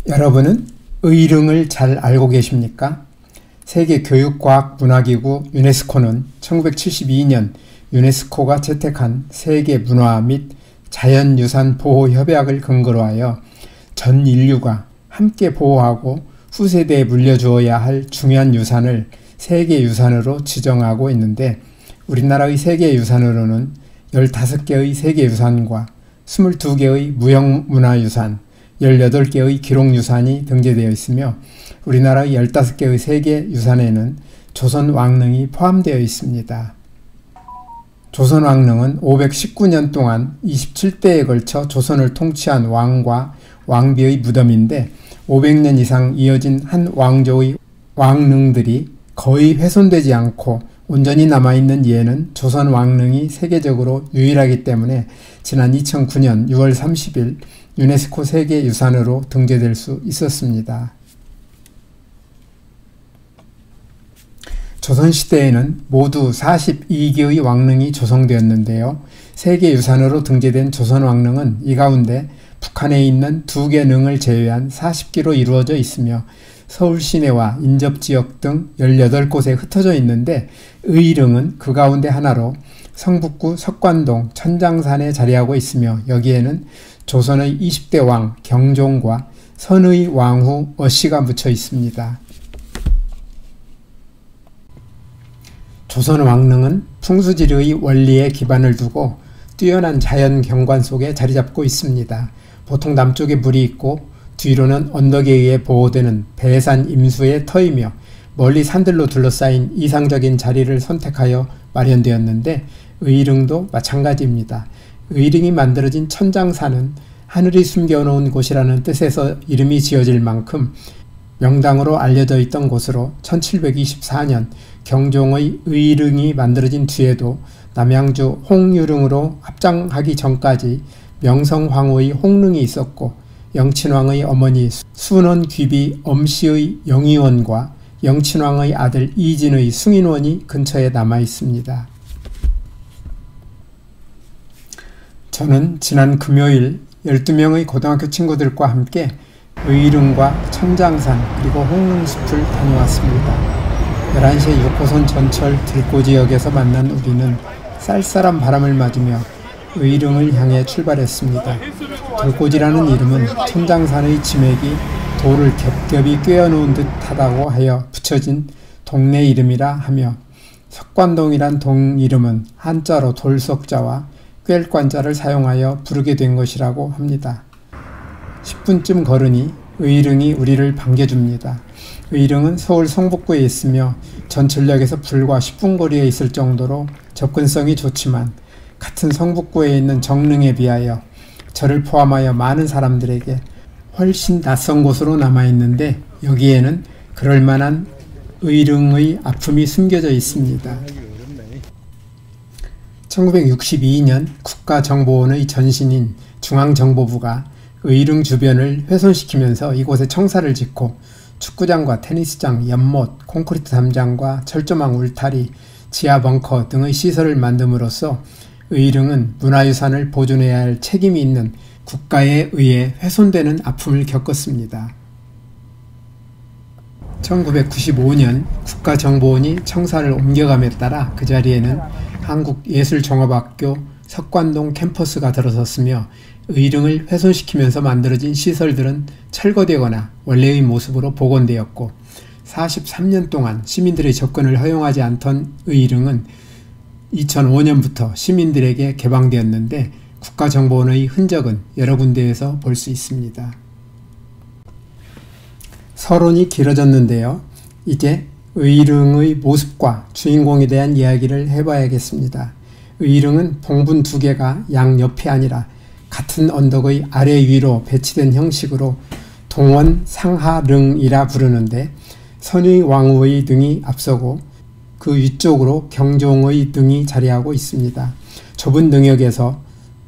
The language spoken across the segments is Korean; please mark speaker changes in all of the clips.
Speaker 1: 여러분은 의릉을 잘 알고 계십니까? 세계교육과학문화기구 유네스코는 1972년 유네스코가 채택한 세계문화 및 자연유산 보호협약을 근거로 하여 전 인류가 함께 보호하고 후세대에 물려주어야 할 중요한 유산을 세계유산으로 지정하고 있는데, 우리나라의 세계유산으로는 15개의 세계유산과 22개의 무형문화유산, 18개의 기록유산이 등재되어 있으며, 우리나라의 15개의 세계유산에는 조선왕릉이 포함되어 있습니다. 조선왕릉은 519년 동안 27대에 걸쳐 조선을 통치한 왕과 왕비의 무덤인데, 500년 이상 이어진 한 왕조의 왕릉들이 거의 훼손되지 않고 온전히 남아있는 예는 조선 왕릉이 세계적으로 유일하기 때문에 지난 2009년 6월 30일 유네스코 세계유산으로 등재될 수 있었습니다. 조선시대에는 모두 42개의 왕릉이 조성되었는데요. 세계유산으로 등재된 조선왕릉은 이 가운데 북한에 있는 2개 능을 제외한 40기로 이루어져 있으며 서울 시내와 인접지역 등 18곳에 흩어져 있는데, 의릉은 그 가운데 하나로 성북구 석관동 천장산에 자리하고 있으며, 여기에는 조선의 20대 왕 경종과 선의 왕후 어씨가 묻혀 있습니다. 조선 왕릉은 풍수지리의 원리에 기반을 두고 뛰어난 자연 경관 속에 자리 잡고 있습니다. 보통 남쪽에 물이 있고 뒤로는 언덕에 의해 보호되는 배산 임수의 터이며, 멀리 산들로 둘러싸인 이상적인 자리를 선택하여 마련되었는데, 의릉도 마찬가지입니다. 의릉이 만들어진 천장산은 하늘이 숨겨놓은 곳이라는 뜻에서 이름이 지어질 만큼 명당으로 알려져 있던 곳으로 1724년 경종의 의릉이 만들어진 뒤에도 남양주 홍유릉으로 합장하기 전까지 명성황후의 홍릉이 있었고, 영친왕의 어머니 순원 귀비 엄씨의 영의원과 영친왕의 아들 이진의 숭인원이 근처에 남아 있습니다. 저는 지난 금요일 12명의 고등학교 친구들과 함께 의릉과 천장산 그리고 홍릉숲을 다녀왔습니다. 11시에 6호선 전철 들고지역에서 만난 우리는 쌀쌀한 바람을 맞으며 의릉을 향해 출발했습니다. 들고지라는 이름은 천장산의 지맥이 돌을 겹겹이 꿰어놓은 듯하다고 하여 붙여진 동네 이름이라 하며, 석관동이란 동 이름은 한자로 돌석자와 꿰관자를 사용하여 부르게 된 것이라고 합니다. 10분쯤 걸으니 의릉이 우리를 반겨줍니다. 의릉은 서울 성북구에 있으며 전철역에서 불과 10분 거리에 있을 정도로 접근성이 좋지만, 같은 성북구에 있는 정릉에 비하여 저를 포함하여 많은 사람들에게 훨씬 낯선 곳으로 남아있는데, 여기에는 그럴만한 의릉의 아픔이 숨겨져 있습니다. 1962년 국가정보원의 전신인 중앙정보부가 의릉 주변을 훼손시키면서 이곳에 청사를 짓고 축구장과 테니스장, 연못, 콘크리트 담장과 철조망 울타리, 지하 벙커 등의 시설을 만듦으로써 의릉은 문화유산을 보존해야 할 책임이 있는 국가에 의해 훼손되는 아픔을 겪었습니다. 1995년 국가정보원이 청사를 옮겨감에 따라 그 자리에는 한국예술종합학교 석관동 캠퍼스가 들어섰으며, 의릉을 훼손시키면서 만들어진 시설들은 철거되거나 원래의 모습으로 복원되었고, 43년 동안 시민들의 접근을 허용하지 않던 의릉은 2005년부터 시민들에게 개방되었는데, 국가정보원의 흔적은 여러 군데에서 볼 수 있습니다. 서론이 길어졌는데요. 이제 의릉의 모습과 주인공에 대한 이야기를 해봐야겠습니다. 의릉은 봉분 2개가 양옆이 아니라 같은 언덕의 아래 위로 배치된 형식으로 동원 상하릉이라 부르는데, 선의 왕후의 등이 앞서고 그 위쪽으로 경종의 등이 자리하고 있습니다. 좁은 능역에서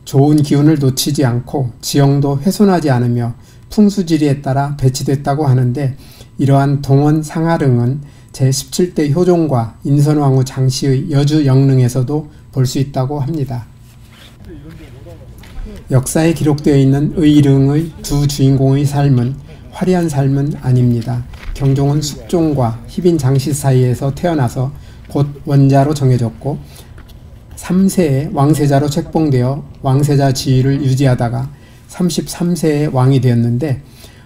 Speaker 1: 좋은 기운을 놓치지 않고 지형도 훼손하지 않으며 풍수지리에 따라 배치됐다고 하는데, 이러한 동원 상하릉은 제17대 효종과 인선왕후 장씨의 여주 영릉에서도 볼 수 있다고 합니다. 역사에 기록되어 있는 의릉의 두 주인공의 삶은 화려한 삶은 아닙니다. 경종은 숙종과 희빈 장씨 사이에서 태어나서 곧 원자로 정해졌고 3세에 왕세자로 책봉되어 왕세자 지위를 유지하다가 33세에 왕이 되었는데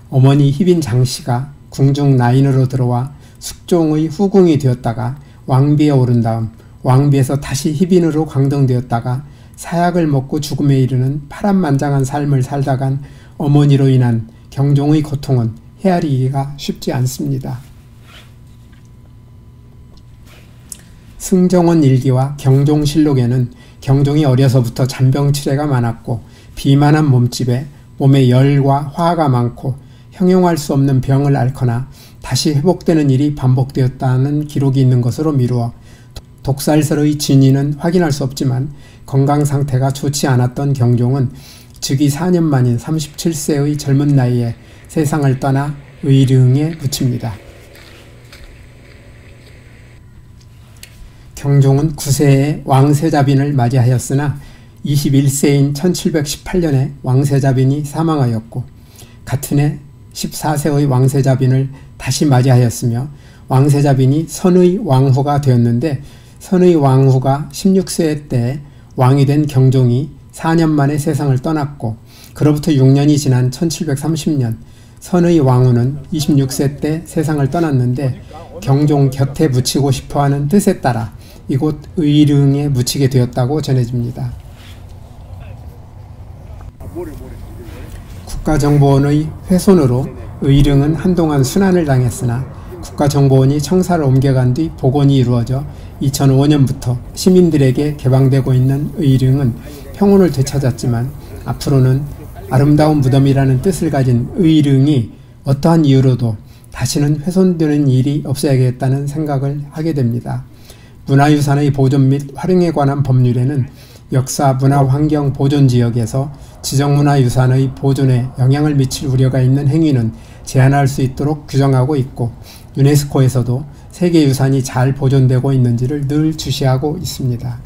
Speaker 1: 어머니 희빈 장씨가 궁중 나인으로 들어와 숙종의 후궁이 되었다가 왕비에 오른 다음 왕비에서 다시 희빈으로 강등되었다가 사약을 먹고 죽음에 이르는 파란만장한 삶을 살다간 어머니로 인한 경종의 고통은 헤아리기가 쉽지 않습니다. 승정원 일기와 경종실록에는 경종이 어려서부터 잔병치레가 많았고 비만한 몸집에 몸에 열과 화가 많고 형용할 수 없는 병을 앓거나 다시 회복되는 일이 반복되었다는 기록이 있는 것으로 미루어 독살설의 진위는 확인할 수 없지만 건강 상태가 좋지 않았던 경종은 즉위 4년 만인 37세의 젊은 나이에 세상을 떠나 의릉에 묻힙니다. 경종은 9세에 왕세자빈을 맞이하였으나 21세인 1718년에 왕세자빈이 사망하였고 같은 해 14세의 왕세자빈을 다시 맞이하였으며 왕세자빈이 선의 왕후가 되었는데 선의 왕후가 16세 때 왕이 된 경종이 4년 만에 세상을 떠났고 그로부터 6년이 지난 1730년 선의 왕후는 26세 때 세상을 떠났는데 경종 곁에 묻히고 싶어하는 뜻에 따라 이곳 의릉에 묻히게 되었다고 전해집니다. 국가정보원의 훼손으로 의릉은 한동안 순환을 당했으나 국가정보원이 청사를 옮겨간 뒤 복원이 이루어져 2005년부터 시민들에게 개방되고 있는 의릉은 평온을 되찾았지만 앞으로는 아름다운 무덤이라는 뜻을 가진 의릉이 어떠한 이유로도 다시는 훼손되는 일이 없어야겠다는 생각을 하게 됩니다. 문화유산의 보존 및 활용에 관한 법률에는 역사, 문화, 환경 보존 지역에서 지정문화유산의 보존에 영향을 미칠 우려가 있는 행위는 제한할 수 있도록 규정하고 있고 유네스코에서도 세계유산이 잘 보존되고 있는지를 늘 주시하고 있습니다.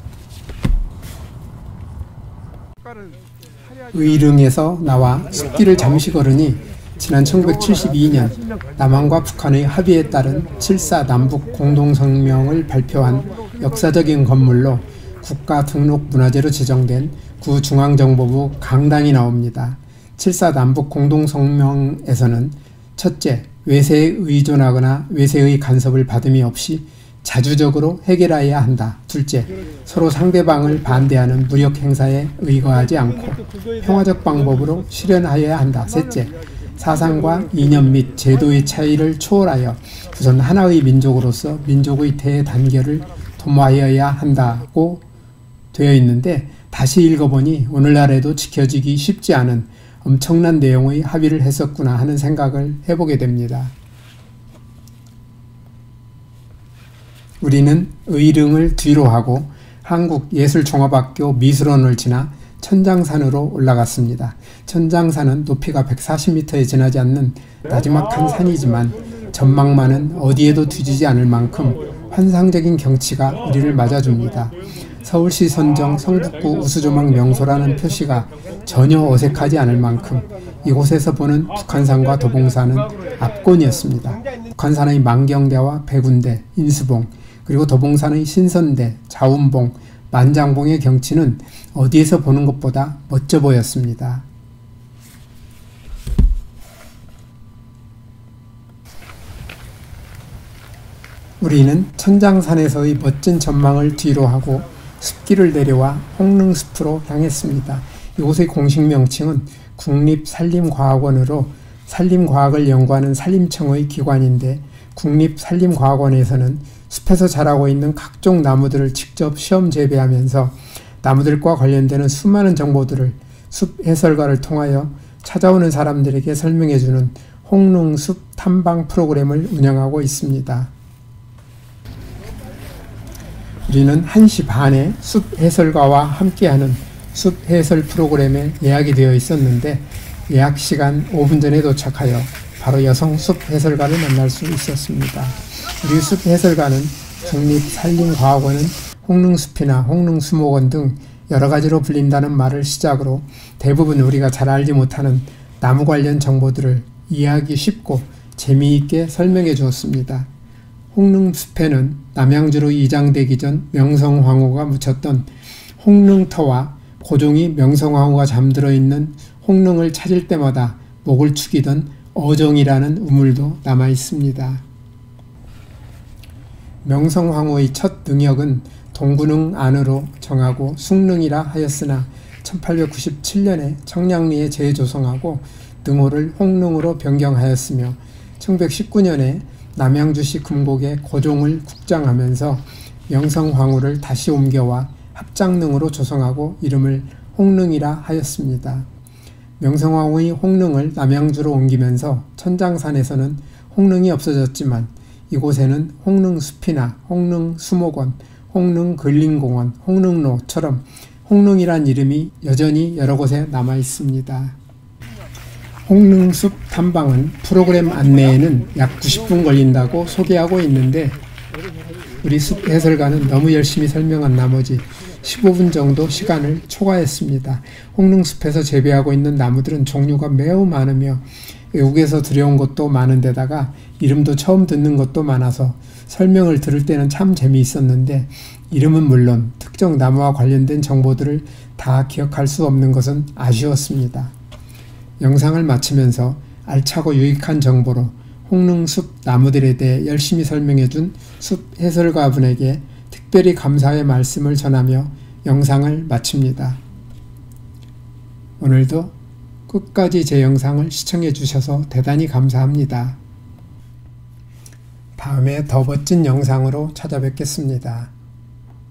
Speaker 1: 의릉에서 나와 숲길을 잠시 걸으니 지난 1972년 남한과 북한의 합의에 따른 7.4 남북 공동성명을 발표한 역사적인 건물로 국가등록문화재로 지정된 구중앙정보부 강당이 나옵니다. 7.4 남북 공동성명에서는 첫째, 외세에 의존하거나 외세의 간섭을 받음이 없이 자주적으로 해결해야 한다. 둘째, 서로 상대방을 반대하는 무력 행사에 의거하지 않고 평화적 방법으로 실현하여야 한다. 셋째, 사상과 이념 및 제도의 차이를 초월하여 우선 하나의 민족으로서 민족의 대단결을 도모하여야 한다고 되어 있는데 다시 읽어보니 오늘날에도 지켜지기 쉽지 않은 엄청난 내용의 합의를 했었구나 하는 생각을 해보게 됩니다. 우리는 의릉을 뒤로 하고 한국예술종합학교 미술원을 지나 천장산으로 올라갔습니다. 천장산은 높이가 140m에 지나지 않는 나지막한 산이지만 전망만은 어디에도 뒤지지 않을 만큼 환상적인 경치가 우리를 맞아줍니다. 서울시 선정 성북구 우수조망 명소라는 표시가 전혀 어색하지 않을 만큼 이곳에서 보는 북한산과 도봉산은 압권이었습니다. 북한산의 만경대와 백운대, 인수봉, 그리고 도봉산의 신선대, 자운봉, 만장봉의 경치는 어디에서 보는 것보다 멋져 보였습니다. 우리는 천장산에서의 멋진 전망을 뒤로 하고 숲길을 내려와 홍릉숲으로 향했습니다. 이곳의 공식 명칭은 국립산림과학원으로 산림과학을 연구하는 산림청의 기관인데 국립산림과학원에서는 숲에서 자라고 있는 각종 나무들을 직접 시험 재배하면서 나무들과 관련되는 수많은 정보들을 숲 해설가를 통하여 찾아오는 사람들에게 설명해주는 홍릉숲 탐방 프로그램을 운영하고 있습니다. 우리는 1시 반에 숲 해설가와 함께하는 숲 해설 프로그램에 예약이 되어 있었는데 예약 시간 5분 전에 도착하여 바로 여성 숲 해설가를 만날 수 있었습니다. 우리 숲 해설가는 국립산림과학원은 홍릉숲이나 홍릉수목원 등 여러 가지로 불린다는 말을 시작으로 대부분 우리가 잘 알지 못하는 나무 관련 정보들을 이해하기 쉽고 재미있게 설명해 주었습니다. 홍릉숲에는 남양주로 이장되기 전 명성황후가 묻혔던 홍릉터와 고종이 명성황후가 잠들어 있는 홍릉을 찾을 때마다 목을 축이던 어정이라는 우물도 남아 있습니다. 명성황후의 첫 능역은 동군릉 안으로 정하고 숭릉이라 하였으나 1897년에 청량리에 재조성하고 능호를 홍릉으로 변경하였으며 1919년에 남양주시 금곡에 고종을 국장하면서 명성황후를 다시 옮겨와 합장릉으로 조성하고 이름을 홍릉이라 하였습니다. 명성황후의 홍릉을 남양주로 옮기면서 천장산에서는 홍릉이 없어졌지만 이곳에는 홍릉숲이나 홍릉수목원, 홍릉근린공원, 홍릉로처럼 홍릉이란 이름이 여전히 여러 곳에 남아 있습니다. 홍릉숲 탐방은 프로그램 안내에는 약 90분 걸린다고 소개하고 있는데 우리 숲 해설가는 너무 열심히 설명한 나머지 15분 정도 시간을 초과했습니다. 홍릉숲에서 재배하고 있는 나무들은 종류가 매우 많으며 외국에서 들여온 것도 많은데다가 이름도 처음 듣는 것도 많아서 설명을 들을 때는 참 재미있었는데 이름은 물론 특정 나무와 관련된 정보들을 다 기억할 수 없는 것은 아쉬웠습니다. 영상을 마치면서 알차고 유익한 정보로 홍릉숲 나무들에 대해 열심히 설명해준 숲 해설가분에게 특별히 감사의 말씀을 전하며 영상을 마칩니다. 오늘도 끝까지 제 영상을 시청해 주셔서 대단히 감사합니다. 다음에 더 멋진 영상으로 찾아뵙겠습니다.